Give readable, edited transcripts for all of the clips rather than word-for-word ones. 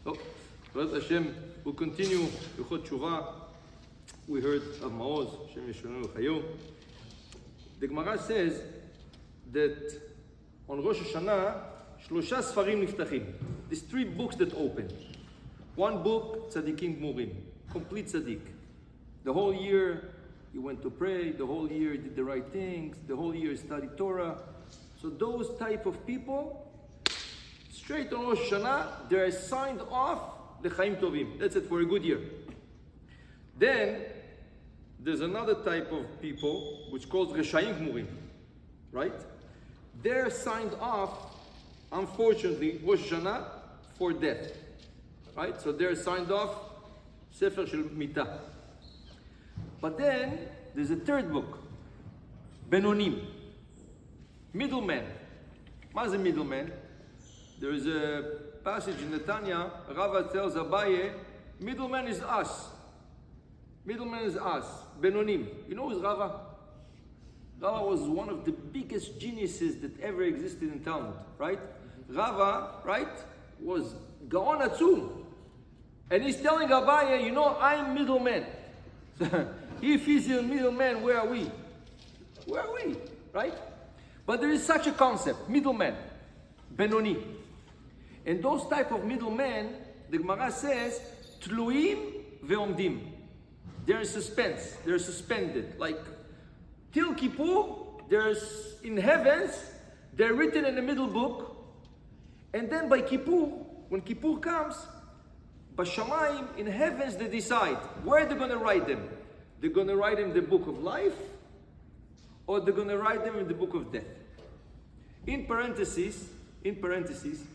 So, B'ezrat Hashem, we'll continue Hilchot Tshuva. We heard of Maoz, Hashem Yeshurenu Chayo. The Gemara says that on Rosh Hashanah, Shlosha Sfarim Niftachim. These 3 books that open. One book, Tzadikim Gmurim, complete Tzadik. The whole year he went to pray, the whole year he did the right things, the whole year he studied Torah. So those type of people, straight on Rosh Hashanah, they're signed off the Chaim Tovim. That's it, for a good year. Then there's another type of people which calls Reshaim Gmurim, right? They're signed off, unfortunately, Rosh Hashanah for death, right? So they're signed off Sefer Shel Mitah. But then there's a 3rd book, Benonim, middlemen. What is a middleman? There is a passage in Netanya, Rava tells Abaye, middleman is us. Middleman is us, Benonim. You know who's Rava? Rava was one of the biggest geniuses that ever existed in Talmud, right? Rava, right, was Gaon Atzum. And he's telling Abaye, you know, I'm middleman. If he's a middleman, where are we? Where are we, right? But there is such a concept, middleman, Benoni. And those type of middlemen, the Gemara says, Tluim ve'omdim. They're in suspense, they're suspended. Like, till Kippur, there's in heavens, they're written in the middle book. And then by Kippur, when Kippur comes, Bashamayim, in heavens, they decide where they're going to write them. They're going to write them in the book of life, or they're going to write them in the book of death. In parentheses,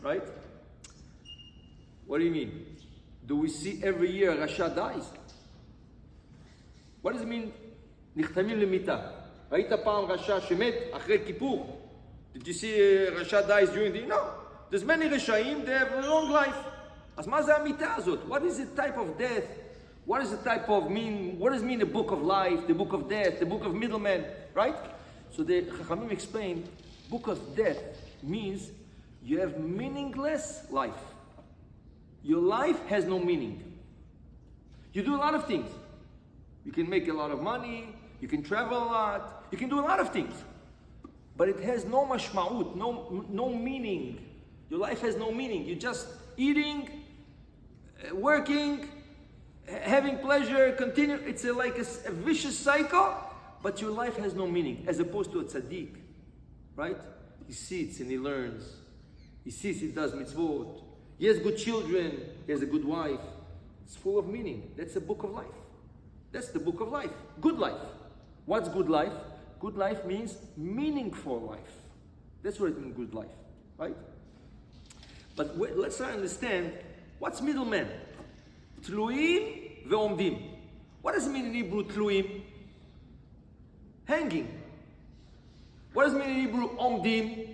right? What do you mean? Do we see every year Rasha dies? What does it mean? Nichtamim lemita. ראית פעם רשע שמת אחרי כיפור? Did you see Rasha dies during the... No. There's many Rashaim, they have a long life. אז מה זה המיטה הזאת? What is the type of death? What is the type of mean? What does it mean the book of life, the book of death, the book of middlemen, right? So the Chachamim explain, book of death means you have meaningless life. Your life has no meaning. You do a lot of things. You can make a lot of money, you can travel a lot, you can do a lot of things. But it has no mashma'ut, no meaning. Your life has no meaning. You're just eating, working, having pleasure, continue. It's like a vicious cycle, but your life has no meaning. As opposed to a tzaddik, right? He sits and he learns. He sits, he does mitzvot. He has good children. He has a good wife. It's full of meaning. That's the book of life. That's the book of life. Good life. What's good life? Good life means meaningful life. That's what it means, good life, right? But let's try to understand what's middleman. Tluim ve'omdim. What does it mean in Hebrew, tluim? Hanging. What does it mean in Hebrew, omdim?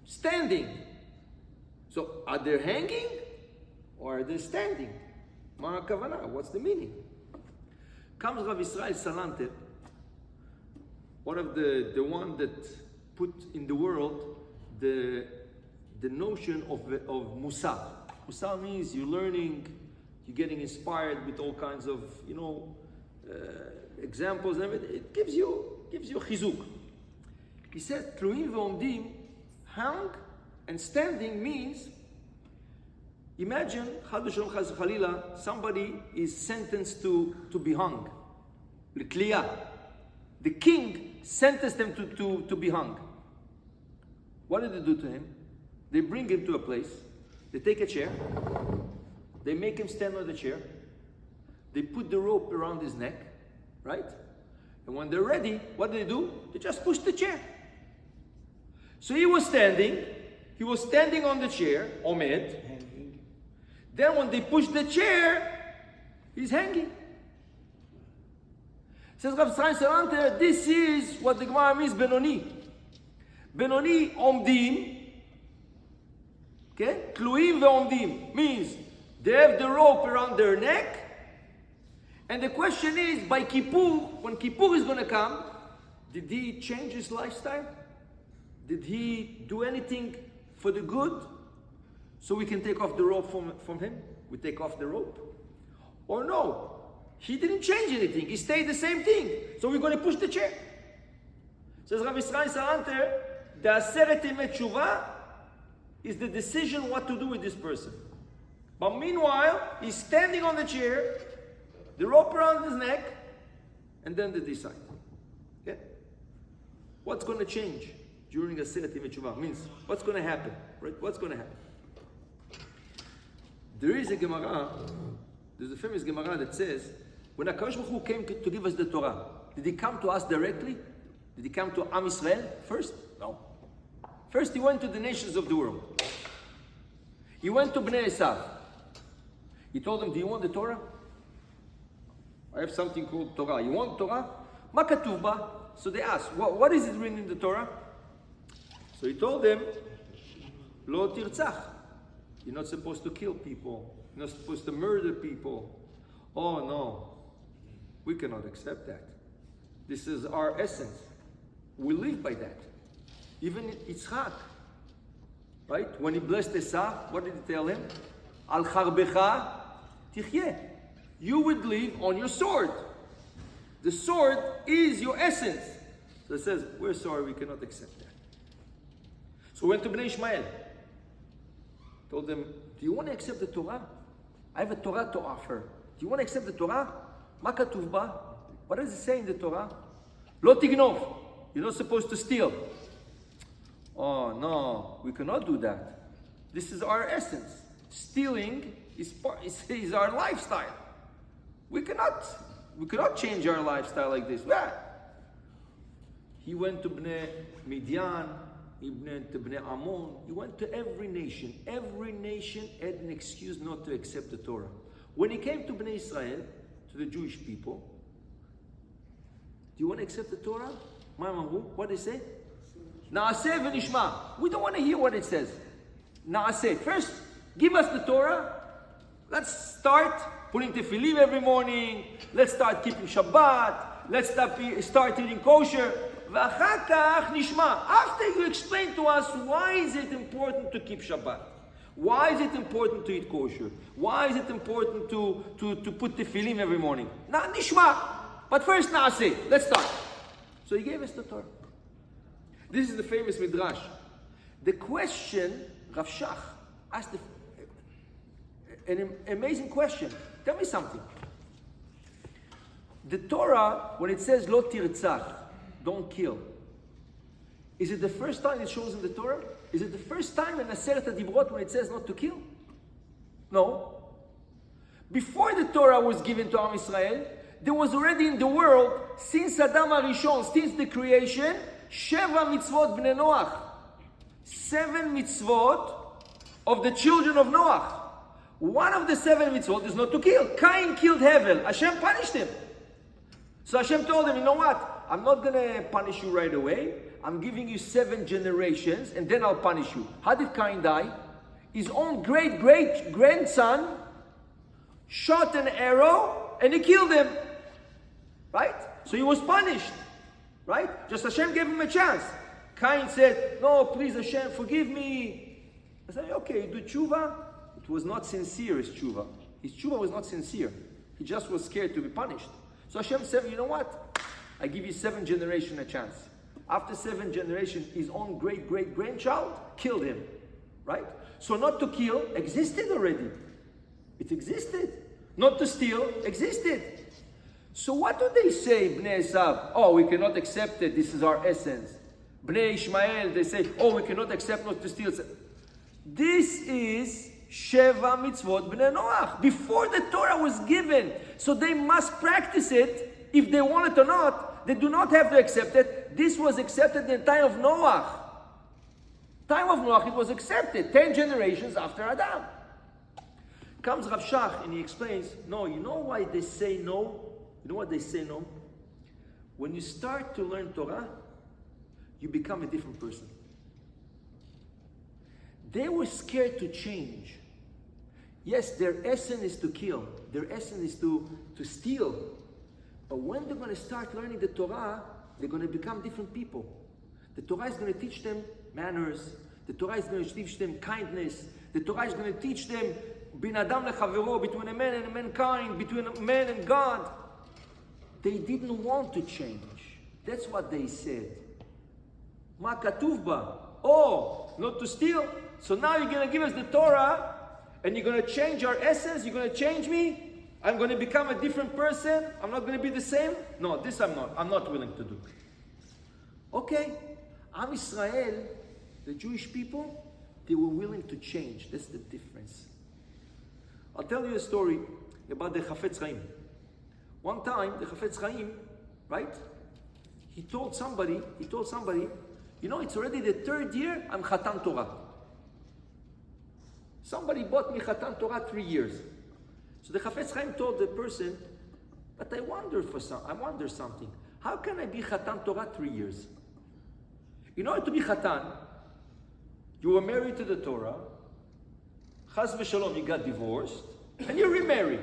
Standing. So, are they hanging or are they standing? Ma hakavana? What's the meaning? Comes Rav Israel Salanter, one of the one that put in the world the notion of Musar. Musar means you're learning, you're getting inspired with all kinds of, examples and everything. It gives you chizuk. He said, Tluim ve'omdim, hang and standing means, imagine, chad v'shalom chas v'chalila, somebody is sentenced to be hung. L'kliya. The king sentenced them to be hung. What did they do to him? They bring him to a place, they take a chair, they make him stand on the chair, they put the rope around his neck, right? And when they're ready, what do? They just push the chair. So he was standing on the chair, Omed. Then when they push the chair, he's hanging. Says Rav Israel Salanter, this is what the Gemara means, Benoni. Benoni, Omdim. Okay? Tluim ve'omdim means they have the rope around their neck. And the question is, by Kippur, when Kippur is going to come, did he change his lifestyle? Did he do anything for the good? so we can take off the rope from him? We take off the rope? Or no, he didn't change anything. He stayed the same thing. So we're going to push the chair. Says Rav Israel Salanter, the Aseret Yemei Tshuva is the decision what to do with this person. But meanwhile, he's standing on the chair, the rope around his neck, and then they decide. Yeah? What's going to change during Aseret Yemei Tshuva? Means, what's going to happen? Right? What's going to happen? There is a Gemara, there's a famous Gemara that says, when HaKadosh Baruch Hu came to give us the Torah, did he come to us directly? Did he come to Am Yisrael first? No. First he went to the nations of the world. He went to Bnei Esav. He told them, do you want the Torah? I have something called Torah. You want Torah? Ma katuv ba? So they asked, what is it written in the Torah? So he told them, Lo tirtzach. You're not supposed to kill people. You're not supposed to murder people. Oh no, we cannot accept that. This is our essence. We live by that. Even Yitzchak, right? When he blessed Esav, what did he tell him? Al charbecha tichyeh. You would live on your sword. The sword is your essence. So it says, we're sorry, we cannot accept that. So he went to Bnei Ishmael. Told them, do you want to accept the Torah? I have a Torah to offer. Do you want to accept the Torah? Ma katuv ba? What does it say in the Torah? Lo tignov. You're not supposed to steal. Oh no, we cannot do that. This is our essence. Stealing is our lifestyle. We cannot change our lifestyle like this. He went to Bnei Midian, he went to Bnei Ammon, he went to every nation. Every nation had an excuse not to accept the Torah. When he came to Bnei Israel, to the Jewish people, do you want to accept the Torah? What did they say? Naaseh v'nishma. We don't want to hear what it says. Naaseh. First, give us the Torah. Let's start putting tefillin every morning. Let's start keeping Shabbat. Let's start eating kosher. V'achar kach nishma. After you explain to us why is it important to keep Shabbat, why is it important to eat kosher, why is it important to put tefillin every morning. Now nishma. But first naaseh. Let's start. So he gave us the Torah. This is the famous Midrash. The question, Rav Shach asked an amazing question. Tell me something. The Torah, when it says Lo tirtzach, don't kill, is it the first time it shows in the Torah? Is it the first time in Aseret HaDibrot when it says not to kill? No. Before the Torah was given to Am Yisrael, there was already in the world, since Adam HaRishon, since the creation, Sheva mitzvot bnei Noach. 7 mitzvot of the children of Noach. One of the 7 mitzvot is not to kill. Cain killed Hevel. Hashem punished him. So Hashem told him, you know what? I'm not going to punish you right away. I'm giving you 7 generations and then I'll punish you. How did Cain die? His own great-great-grandson shot an arrow and he killed him. Right? So he was punished. Right? Just Hashem gave him a chance. Cain said, no, please Hashem, forgive me. I said, okay, you do tshuva. It was not sincere, his tshuva. His tshuva was not sincere. He just was scared to be punished. So Hashem said, you know what? I give you 7 generations a chance. After 7 generations, his own great-great-grandchild killed him. Right? So not to kill existed already. It existed. Not to steal existed. So what do they say, Bnei Esav? Oh, we cannot accept it. This is our essence. Bnei Ishmael, they say, oh, we cannot accept not to steal. This is Sheva mitzvot Bnei Noach. Before the Torah was given. So they must practice it. If they want it or not, they do not have to accept it. This was accepted in the time of Noach. Time of Noach, it was accepted. 10 generations after Adam. Comes Rav Shach and he explains, no, you know why they say no? You know what they say no? When you start to learn Torah, you become a different person. They were scared to change. Yes, their essence is to kill. Their essence is to steal. But when they're going to start learning the Torah, they're going to become different people. The Torah is going to teach them manners. The Torah is going to teach them kindness. The Torah is going to teach them bin adam lechavero, between a man and mankind, between a man and God. They didn't want to change. That's what they said. Ma katuv ba? Oh, not to steal. So now you're going to give us the Torah and you're going to change our essence. You're going to change me. I'm going to become a different person. I'm not going to be the same. No, this I'm not. I'm not willing to do. Okay. Am Israel, the Jewish people, they were willing to change. That's the difference. I'll tell you a story about the Chafetz Chaim. One time, the Chafetz Chaim, right? He told somebody, you know, it's already the 3rd year I'm Chatan Torah. Somebody bought me Chatan Torah 3 years. So the Chafetz Chaim told the person, but I wonder something. How can I be Chatan Torah 3 years? In order to be Chatan, you were married to the Torah, Chas v'shalom, you got divorced, and you remarried.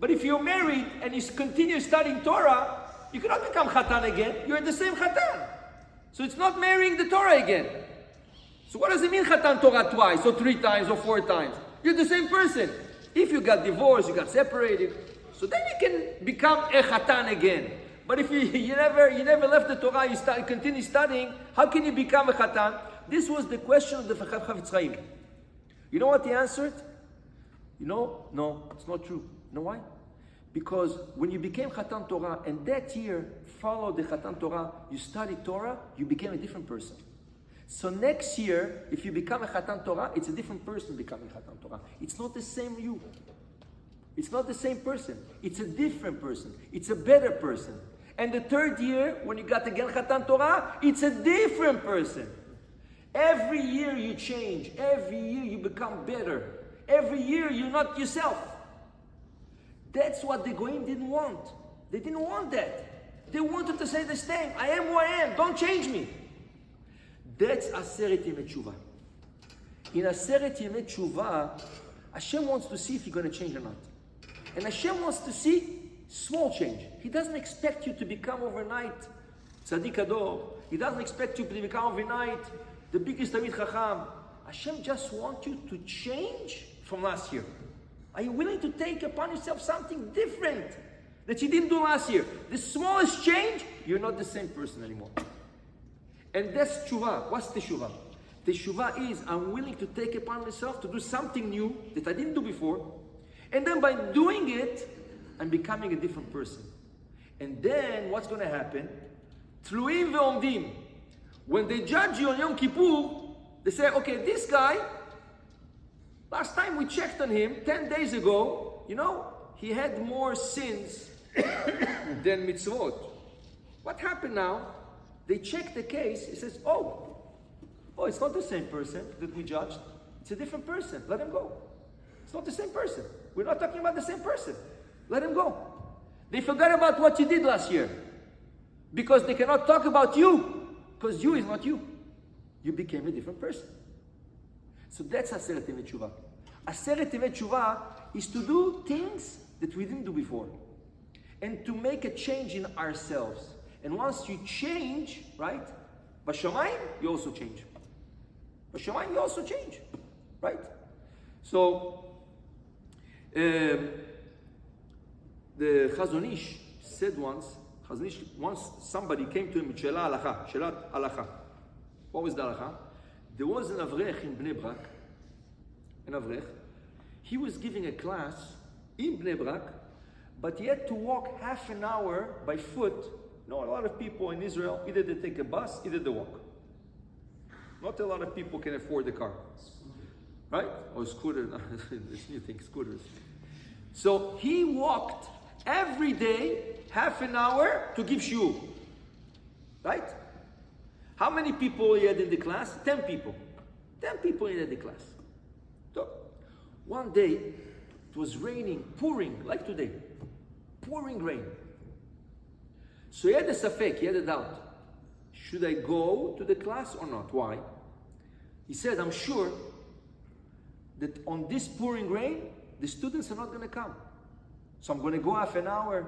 But if you're married and you continue studying Torah, you cannot become Chatan again. You're the same Chatan. So it's not marrying the Torah again. So what does it mean Chatan Torah twice, or 3 times, or 4 times? You're the same person. If you got divorced, you got separated, so then you can become a Chatan again. But if you never left the Torah, you continue studying, how can you become a Chatan? This was the question of the Chafetz Chaim. You know what he answered? You know, no, it's not true. You know why? Because when you became Chatan Torah, and that year followed the Chatan Torah, you studied Torah, you became a different person. So next year, if you become a Chatan Torah, it's a different person becoming Chatan Torah. It's not the same you. It's not the same person. It's a different person. It's a better person. And the 3rd year, when you got again Chatan Torah, it's a different person. Every year you change. Every year you become better. Every year you're not yourself. That's what the Goyim didn't want. They didn't want that. They wanted to say the same. I am who I am. Don't change me. That's Aseret Yemei Tshuva. In Aseret Yemei Tshuva, Hashem wants to see if you're going to change or not. And Hashem wants to see small change. He doesn't expect you to become overnight Tzaddik Ador. He doesn't expect you to become overnight the biggest Talmid Chacham. Hashem just wants you to change from last year. Are you willing to take upon yourself something different that you didn't do last year? The smallest change, you're not the same person anymore. And that's Tshuva. What's Teshuvah? Teshuvah is, I'm willing to take upon myself to do something new that I didn't do before. And then by doing it, I'm becoming a different person. And then what's going to happen? Tluim ve'omdim. When they judge you on Yom Kippur, they say, okay, this guy, last time we checked on him, 10 days ago, you know, he had more sins than mitzvot. What happened now? They check the case, it says, oh, it's not the same person that we judged. It's a different person. Let him go. It's not the same person. We're not talking about the same person. Let him go. They forgot about what you did last year. Because they cannot talk about you. Because you is not you. You became a different person. So that's Aseret Yemei Tshuva. Aseret Yemei Tshuva is to do things that we didn't do before. And to make a change in ourselves. And once you change, right? Bashamayim, you also change. Bashamayim, you also change. Right? So, the Chazon Ish said once somebody came to him with Shelat Halacha. What was the Halacha? There was an Avrech in Bnei Brak, an Avrech. He was giving a class in Bnei Brak, but he had to walk half an hour by foot. You know, a lot of people in Israel, either they take a bus, either they walk. Not a lot of people can afford a car. Right? Or scooter, this new thing, scooters. So he walked every day, half an hour to give shiur. Right? How many people he had in the class? 10 people. 10 people he had in the class. So, one day, it was raining, pouring, like today. Pouring rain. So he had a safek, he had a doubt. Should I go to the class or not? Why? He said, I'm sure that on this pouring rain, the students are not going to come. So I'm going to go half an hour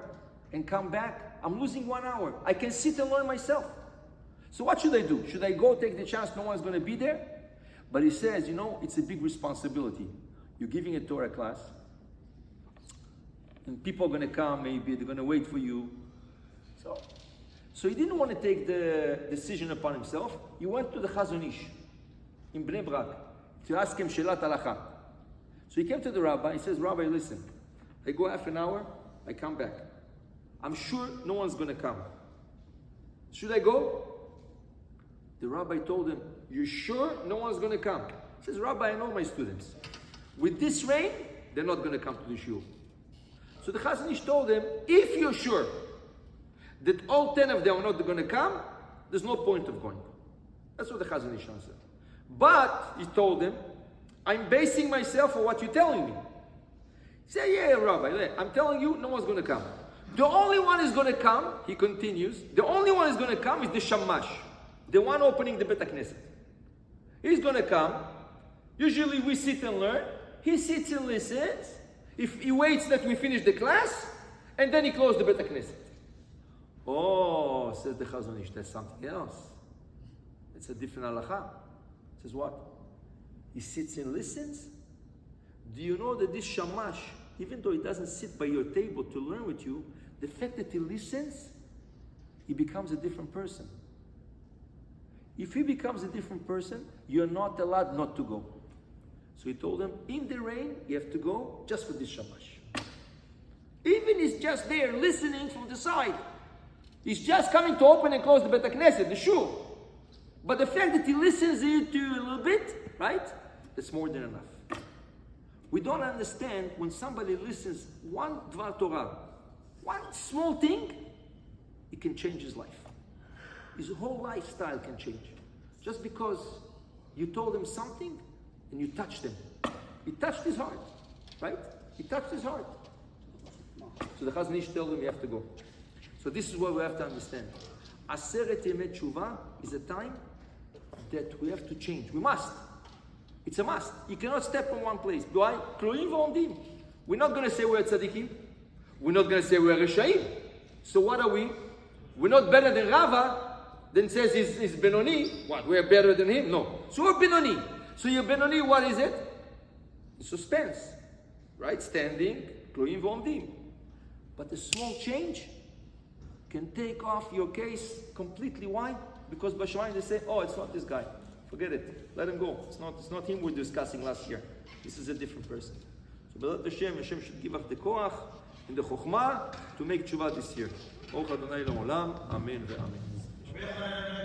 and come back. I'm losing 1 hour. I can sit and learn myself. So what should I do? Should I go take the chance no one's going to be there? But he says, it's a big responsibility. You're giving a Torah class, and people are going to come, maybe, they're going to wait for you. So he didn't want to take the decision upon himself. He went to the Chazon Ish in Bnei Brak to ask him Shelat Halacha. So he came to the rabbi, he says, Rabbi, listen, I go half an hour, I come back. I'm sure no one's going to come. Should I go? The rabbi told him, you're sure no one's going to come? He says, Rabbi, I know my students. With this rain, they're not going to come to the shul. So the Chazon Ish told him, if you're sure that all 10 of them are not going to come, there's no point of going. That's what the Chazon Ish answered. But, he told him, I'm basing myself on what you're telling me. He said, yeah, Rabbi, I'm telling you, no one's going to come. The only one is going to come, he continues, the only one is going to come is the Shamash, the one opening the Bet HaKnesset. He's going to come. Usually we sit and learn. He sits and listens. If he waits that we finish the class, and then he closes the Bet HaKnesset. Oh, says the Chazon Ish, that's something else. It's a different halacha. Says what? He sits and listens. Do you know that this Shamash, even though he doesn't sit by your table to learn with you, the fact that he listens, he becomes a different person. If he becomes a different person, you're not allowed not to go. So he told him, in the rain, you have to go just for this Shamash. Even he's just there listening from the side. He's just coming to open and close the Bet HaKnesset, the shul. But the fact that he listens to you a little bit, right? That's more than enough. We don't understand when somebody listens one Dvar Torah, one small thing, it can change his life. His whole lifestyle can change. Just because you told him something and you touched him. It touched his heart, right? It touched his heart. So the Chazon Ish told him you have to go. So this is what we have to understand. Aseret Yemei Tshuva is a time that we have to change. We must. It's a must. You cannot step in one place. Why? Kloim v'omdim. We're not going to say we're tzaddikim. We're not going to say we're reshaim. So what are we? We're not better than Rava. Then says he's Benoni. What? We're better than him? No. So we're Benoni. So you're Benoni, what is it? Suspense. Right? Standing. Kloim v'omdim. But a small change can take off your case completely. Why? Because B'Shamayim they say, oh, it's not this guy. Forget it. Let him go. It's not him we're discussing last year. This is a different person. So B'ezrat Hashem should give us the koach and the chokhmah to make tshuva this year. Baruch Adonai L'olam. Amen ve'amen.